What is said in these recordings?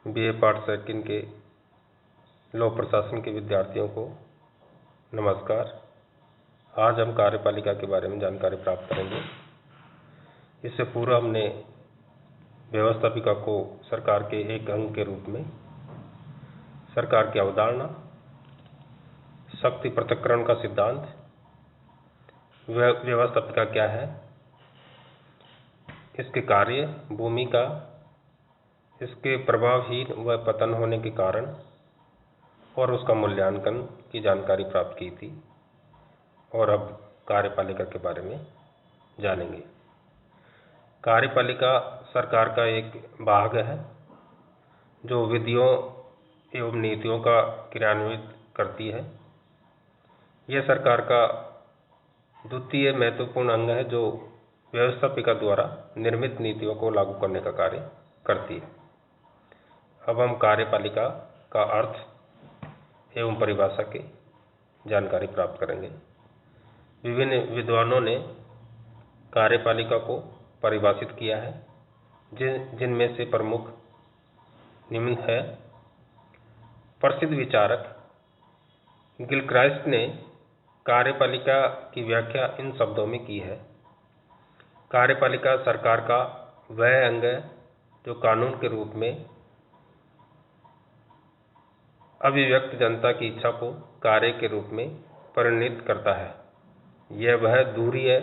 BA part second के लोक प्रशासन के विद्यार्थियों को नमस्कार। आज हम कार्यपालिका के बारे में जानकारी प्राप्त करेंगे। इससे पूर्व हमने व्यवस्थापिका को सरकार के एक अंग के रूप में सरकार की अवधारणा, शक्ति पृथक्करण का सिद्धांत, व्यवस्थापिका क्या है, इसके कार्य, भूमिका, इसके प्रभावहीन व पतन होने के कारण और उसका मूल्यांकन की जानकारी प्राप्त की थी। और अब कार्यपालिका के बारे में जानेंगे। कार्यपालिका सरकार का एक भाग है जो विधियों एवं नीतियों का क्रियान्वित करती है। यह सरकार का द्वितीय महत्वपूर्ण अंग है जो व्यवस्थापिका द्वारा निर्मित नीतियों को लागू करने का कार्य करती है। अब हम कार्यपालिका का अर्थ एवं परिभाषा की जानकारी प्राप्त करेंगे। विभिन्न विद्वानों ने कार्यपालिका को परिभाषित किया है, जिनमें से प्रमुख निम्न है। प्रसिद्ध विचारक गिलक्राइस्ट ने कार्यपालिका की व्याख्या इन शब्दों में की है: कार्यपालिका सरकार का वह अंग है जो कानून के रूप में अभिव्यक्त जनता की इच्छा को कार्य के रूप में परिणित करता है। यह वह धुरी है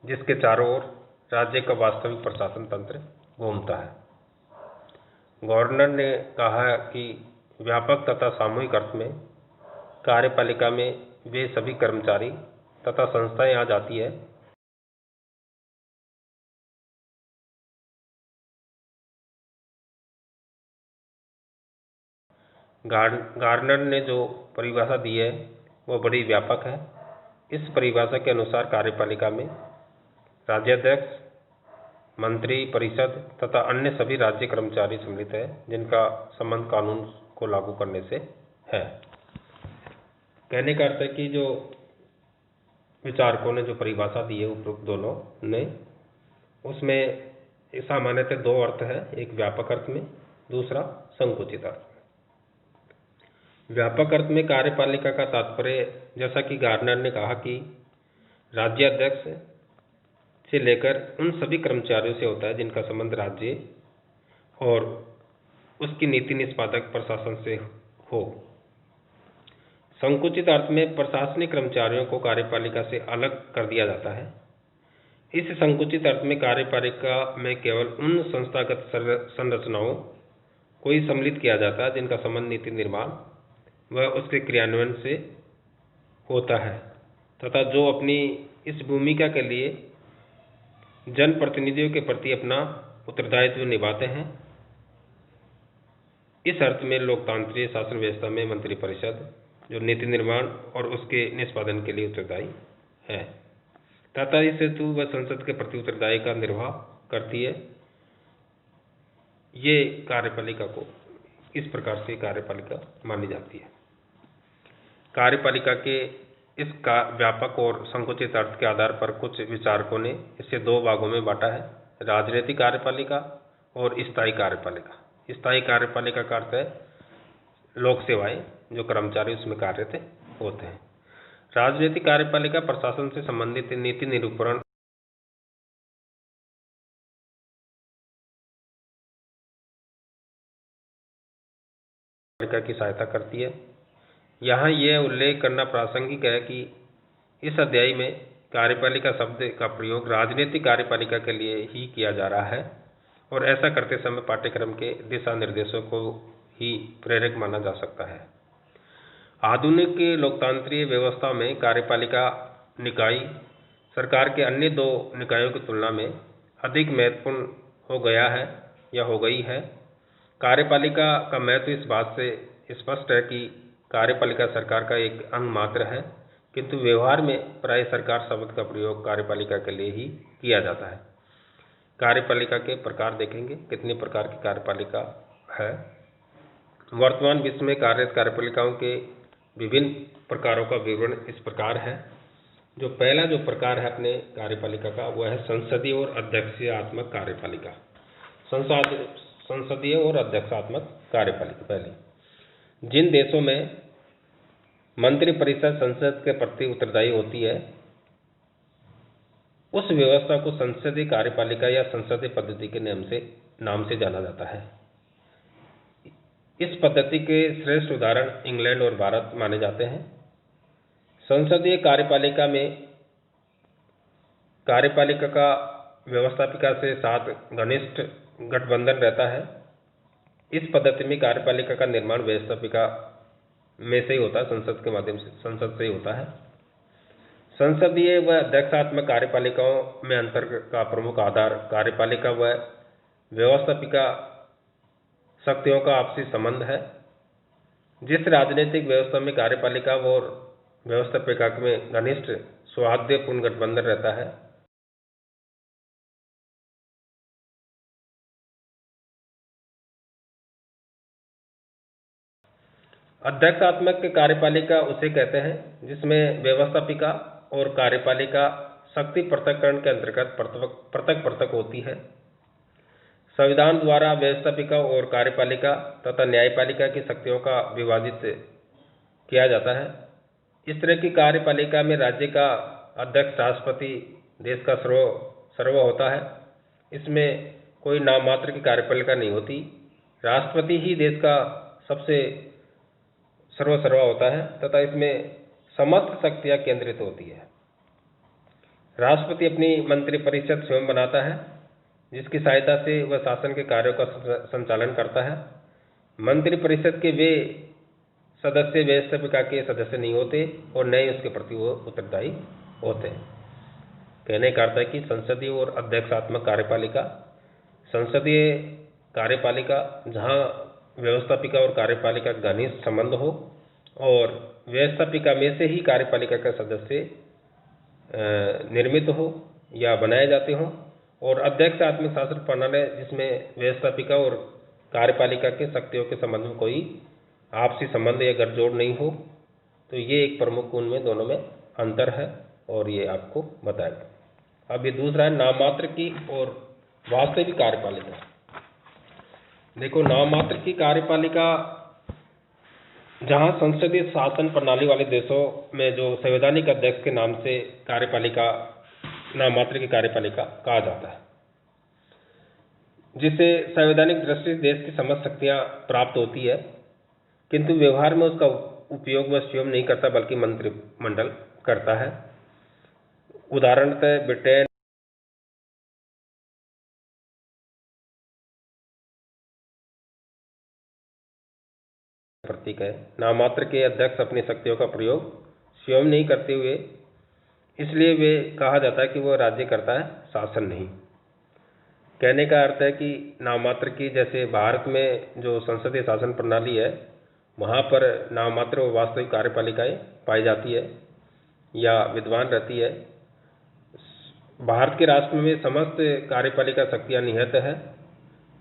जिसके चारों ओर राज्य का वास्तविक प्रशासन तंत्र घूमता है। गवर्नर ने कहा कि व्यापक तथा सामूहिक अर्थ में कार्यपालिका में वे सभी कर्मचारी तथा संस्थाएं आ जाती है गार्डनर ने जो परिभाषा दी है वो बड़ी व्यापक है। इस परिभाषा के अनुसार कार्यपालिका में राज्याध्यक्ष, मंत्री परिषद तथा अन्य सभी राज्य कर्मचारी सम्मिलित है जिनका संबंध कानून को लागू करने से है। कहने का अर्थ है कि जो विचारकों ने जो परिभाषा दी है उपरोक्त दोनों ने, उसमें सामान्यतः दो अर्थ है, एक व्यापक अर्थ में, दूसरा संकुचित अर्थ में। व्यापक अर्थ में कार्यपालिका का तात्पर्य, जैसा कि गार्डनर ने कहा, कि राज्याध्यक्ष से लेकर उन सभी कर्मचारियों से होता है जिनका संबंध राज्य और उसकी नीति निष्पादक प्रशासन से हो। संकुचित अर्थ में प्रशासनिक कर्मचारियों को कार्यपालिका से अलग कर दिया जाता है। इस संकुचित अर्थ में कार्यपालिका में केवल उन संस्थागत संरचनाओं को ही सम्मिलित किया जाता है जिनका संबंध नीति निर्माण व उसके क्रियान्वयन से होता है तथा जो अपनी इस भूमिका के लिए जनप्रतिनिधियों के प्रति अपना उत्तरदायित्व निभाते हैं। इस अर्थ में लोकतांत्रिक शासन व्यवस्था में मंत्रिपरिषद जो नीति निर्माण और उसके निष्पादन के लिए उत्तरदायी है तथा इस हेतु वह संसद के प्रति उत्तरदायी का निर्वाह करती है। ये कार्यपालिका को इस प्रकार से कार्यपालिका मानी जाती है। कार्यपालिका के इस व्यापक और संकुचित अर्थ के आधार पर कुछ विचारकों ने इसे दो भागों में बांटा है: राजनीतिक कार्यपालिका और स्थायी कार्यपालिका। स्थायी कार्यपालिका का अर्थ है लोक सेवाएं, जो कर्मचारी उसमें कार्यरत होते हैं। राजनीतिक कार्यपालिका प्रशासन से संबंधित नीति निरूपण की सहायता करती है। यहाँ यह उल्लेख करना प्रासंगिक है कि इस अध्याय में कार्यपालिका शब्द का प्रयोग राजनीतिक कार्यपालिका के लिए ही किया जा रहा है और ऐसा करते समय पाठ्यक्रम के दिशा निर्देशों को ही प्रेरक माना जा सकता है। आधुनिक लोकतांत्रिक व्यवस्था में कार्यपालिका निकाय सरकार के अन्य दो निकायों की तुलना में अधिक महत्वपूर्ण हो गया है या हो गई है। कार्यपालिका का महत्व इस बात से स्पष्ट है कि कार्यपालिका सरकार का एक अंग मात्र है, किंतु व्यवहार में प्राय सरकार शब्द का प्रयोग कार्यपालिका के लिए ही किया जाता है। कार्यपालिका के प्रकार देखेंगे, कितने प्रकार की कार्यपालिका है। वर्तमान विश्व में कार्यरत कार्यपालिकाओं के विभिन्न प्रकारों का विवरण इस प्रकार है। जो पहला जो प्रकार है अपने कार्यपालिका का, वह है संसदीय और अध्यक्षीयात्मक कार्यपालिका। संसदीय और अध्यक्षात्मक कार्यपालिका। पहले, जिन देशों में मंत्रिपरिषद संसद के प्रति उत्तरदायी होती है, उस व्यवस्था को संसदीय कार्यपालिका या संसदीय पद्धति के नाम से जाना जाता है। इस पद्धति के श्रेष्ठ उदाहरण इंग्लैंड और भारत माने जाते हैं। संसदीय कार्यपालिका में कार्यपालिका का व्यवस्थापिका से साथ घनिष्ठ गठबंधन रहता है। इस पद्धति में कार्यपालिका का निर्माण व्यवस्थापिका में से ही होता है, संसद के माध्यम से, संसद से ही होता है। संसदीय व अध्यक्षात्मक कार्यपालिकाओं में अंतर का प्रमुख आधार कार्यपालिका व व्यवस्थापिका शक्तियों का आपसी संबंध है। जिस राजनीतिक व्यवस्था में कार्यपालिका और व्यवस्थापिका में घनिष्ठ सौहार्दपूर्ण गठबंधन रहता है, अध्यक्षात्मक कार्यपालिका उसे कहते हैं जिसमें व्यवस्थापिका और कार्यपालिका शक्ति पृथक्करण के अंतर्गत पृथक पृथक होती है। संविधान द्वारा व्यवस्थापिका और कार्यपालिका तथा न्यायपालिका की शक्तियों का विभाजित किया जाता है। इस तरह की कार्यपालिका में राज्य का अध्यक्ष राष्ट्रपति देश का सर्व होता है। इसमें कोई नाम मात्र की कार्यपालिका नहीं होती। राष्ट्रपति ही देश का सबसे सर्वा होता है तथा इसमें समस्त शक्तियां केंद्रित होती है। राष्ट्रपति अपनी मंत्रिपरिषद स्वयं बनाता है, जिसकी सहायता से वह शासन के कार्यों का संचालन करता है। मंत्रिपरिषद के वे सदस्य व्यवस्थापिका के सदस्य नहीं होते और न ही उसके प्रति वो उत्तरदायी होते हैं। कहने का अर्थ है कि संसदीय और अध्यक्षात्मक कार्यपालिका, संसदीय कार्यपालिका जहां व्यवस्थापिका और कार्यपालिका का घनिष्ठ संबंध हो और व्यवस्थापिका में से ही कार्यपालिका का सदस्य निर्मित हो या बनाए जाते हो, और अध्यक्षात्मक शासन प्रणाली जिसमें व्यवस्थापिका और कार्यपालिका के शक्तियों के संबंध में कोई आपसी संबंध या गठजोड़ नहीं हो। तो ये एक प्रमुख उनमें दोनों में अंतर है और ये आपको बताएगा। अब ये दूसरा है नाम मात्र की और वास्तविक कार्यपालिका। देखो, नाम मात्र की कार्यपालिका जहां संसदीय शासन प्रणाली वाले देशों में जो संवैधानिक अध्यक्ष के नाम से कार्यपालिका, नाम मात्र की कार्यपालिका कहा जाता है, जिसे संवैधानिक दृष्टि से देश की समस्त शक्तियां प्राप्त होती है, किंतु व्यवहार में उसका उपयोग वह स्वयं नहीं करता बल्कि मंत्रिमंडल करता है। उदाहरणतः ब्रिटेन प्रतीक है। नाम मात्र के अध्यक्ष अपनी शक्तियों का प्रयोग स्वयं नहीं करते हुए, इसलिए वे कहा जाता है कि वह राज्य करता है, शासन नहीं। कहने का अर्थ है कि नाम मात्र की, जैसे भारत में जो संसदीय शासन प्रणाली है वहाँ पर नाम मात्र और वास्तविक कार्यपालिकाएं पाई जाती है या विद्वान रहती है। भारत के राष्ट्र में समस्त कार्यपालिका शक्तियाँ निहित है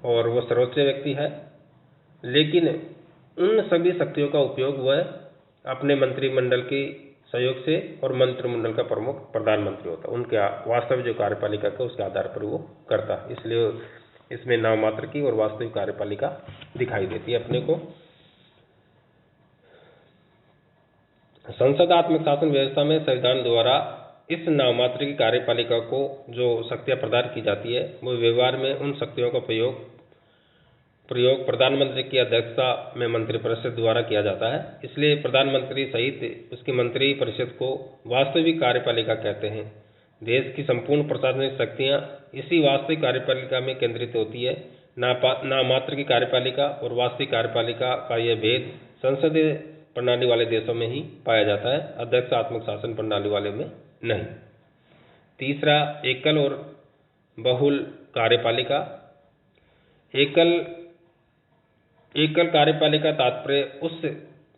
और वह सर्वोच्च व्यक्ति है, लेकिन उन सभी शक्तियों का उपयोग वह अपने मंत्रिमंडल के सहयोग से, और मंत्रिमंडल का प्रमुख प्रधानमंत्री होता है, उनके वास्तविक जो कार्यपालिका का उसके आधार पर वो करता है। इसलिए इसमें नाम मात्र की और वास्तविक कार्यपालिका दिखाई देती है अपने को। संसदात्मक शासन व्यवस्था में संविधान द्वारा इस नाम मात्र की कार्यपालिका को जो शक्तियां प्रदान की जाती है, वो व्यवहार में उन शक्तियों का प्रयोग प्रधानमंत्री की अध्यक्षता में मंत्रिपरिषद द्वारा किया जाता है। इसलिए प्रधानमंत्री सहित उसकी मंत्रिपरिषद को वास्तविक कार्यपालिका कहते हैं। देश की संपूर्ण प्रशासनिक शक्तियां इसी वास्तविक कार्यपालिका में केंद्रित होती है। नाम मात्र की कार्यपालिका और वास्तविक कार्यपालिका का यह भेद संसदीय प्रणाली वाले देशों में ही पाया जाता है, अध्यक्षात्मक शासन प्रणाली वाले में नहीं। तीसरा, एकल और बहुल कार्यपालिका। एकल कार्यपालिका तात्पर्य उस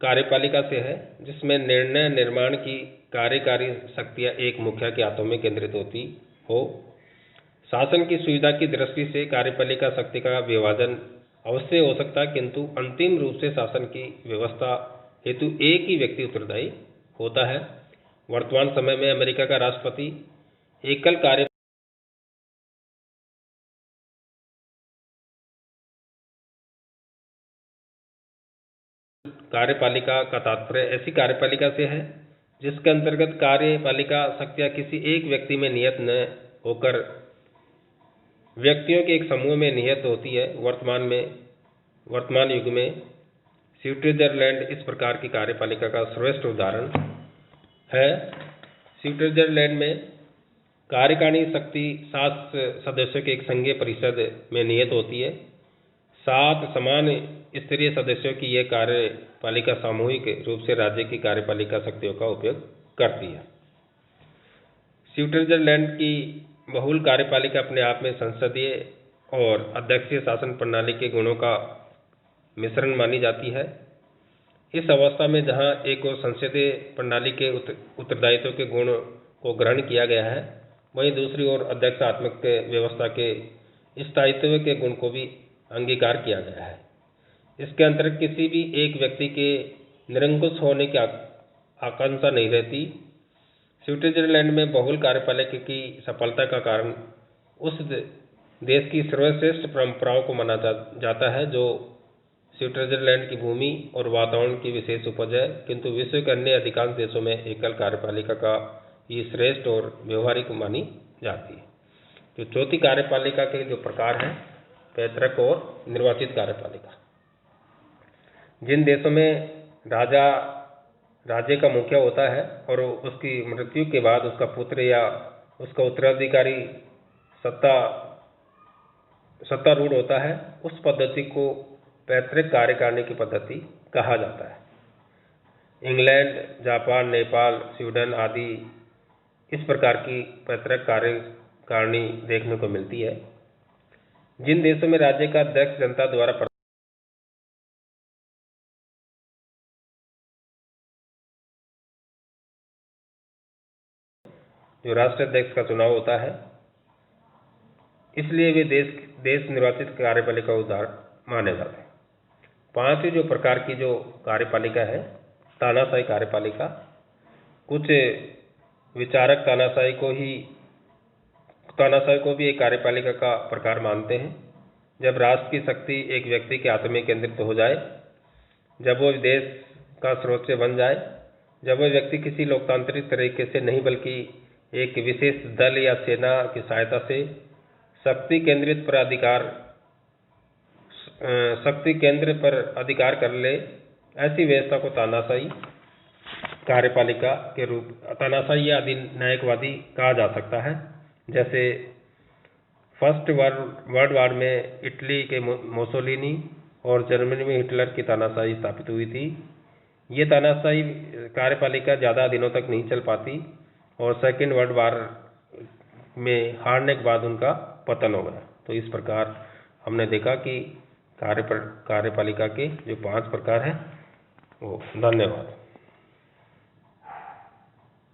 कार्यपालिका से है जिसमें निर्णय निर्माण की कार्यकारी शक्तियां एक मुखिया के हाथों में केंद्रित होती हो। शासन की सुविधा की दृष्टि से कार्यपालिका शक्ति का विभाजन अवश्य हो सकता है, किंतु अंतिम रूप से शासन की व्यवस्था हेतु एक ही व्यक्ति उत्तरदायी होता है। वर्तमान समय में अमेरिका का राष्ट्रपति एकल कार्य कार्यपालिका का तात्पर्य ऐसी कार्यपालिका से है जिसके अंतर्गत कार्यपालिका शक्तियाँ किसी एक व्यक्ति में नियत न होकर व्यक्तियों के एक समूह में नियत होती है। वर्तमान युग में स्विट्जरलैंड इस प्रकार की कार्यपालिका का श्रेष्ठ उदाहरण है। स्विट्जरलैंड में कार्यकारिणी शक्ति 7 सदस्यों के एक संघीय परिषद में नियत होती है। 7 समान स्तरीय सदस्यों की यह कार्यपालिका सामूहिक रूप से राज्य की कार्यपालिका शक्तियों का उपयोग करती है। स्विट्जरलैंड की बहुल कार्यपालिका अपने आप में संसदीय और अध्यक्षीय शासन प्रणाली के गुणों का मिश्रण मानी जाती है। इस अवस्था में जहां एक और संसदीय प्रणाली के उत्तरदायित्व के गुण को ग्रहण किया गया है, वहीं दूसरी ओर अध्यक्षात्मक व्यवस्था के स्थायित्व के गुण को भी अंगीकार किया गया है। इसके अंतर्गत किसी भी एक व्यक्ति के निरंकुश होने की आकांक्षा नहीं रहती। स्विट्जरलैंड में बहुल कार्यपालिका की सफलता का कारण उस देश की सर्वश्रेष्ठ परंपराओं को माना जाता है जो स्विट्जरलैंड की भूमि और वातावरण की विशेष उपज है, किंतु विश्व के अन्य अधिकांश देशों में एकल कार्यपालिका का ही श्रेष्ठ और व्यवहारिक मानी जाती है। तो चौथी कार्यपालिका के जो प्रकार हैं, पैतृक और निर्वाचित कार्यपालिका। जिन देशों में राजा राज्य का मुखिया होता है और उसकी मृत्यु के बाद उसका पुत्र या उसका उत्तराधिकारी सत्तारूढ़ होता है, उस पद्धति को पैतृक कार्यकारिणी की पद्धति कहा जाता है। इंग्लैंड, जापान, नेपाल, स्वीडन आदि इस प्रकार की पैतृक कार्यकारिणी देखने को मिलती है। जिन देशों में राज्य का अध्यक्ष जनता द्वारा जो राष्ट्राध्यक्ष का चुनाव होता है, इसलिए वे देश निर्वाचित कार्यपालिका उदाहरण माने जाते हैं। 5वीं जो प्रकार की जो कार्यपालिका है, तानाशाही कार्यपालिका। कुछ विचारक तानाशाही को भी एक कार्यपालिका का प्रकार मानते हैं। जब राष्ट्र की शक्ति एक व्यक्ति के हाथ में केंद्रित हो जाए, जब वो देश का सर्वोच्च बन जाए, जब वह व्यक्ति किसी लोकतांत्रिक तरीके से नहीं बल्कि एक विशेष दल या सेना की सहायता से शक्ति केंद्र पर अधिकार कर ले, ऐसी व्यवस्था को तानाशाही कार्यपालिका के रूप तानाशाही या अधिनायकवादी कहा जा सकता है। जैसे फर्स्ट वर्ल्ड वॉर में इटली के मुसोलिनी और जर्मनी में हिटलर की तानाशाही स्थापित हुई थी। ये तानाशाही कार्यपालिका ज़्यादा दिनों तक नहीं चल पाती और सेकेंड वर्ल्ड वॉर में हारने के बाद उनका पतन हो गया। तो इस प्रकार हमने देखा कि कार्यपालिका के जो 5 प्रकार हैं वो। धन्यवाद।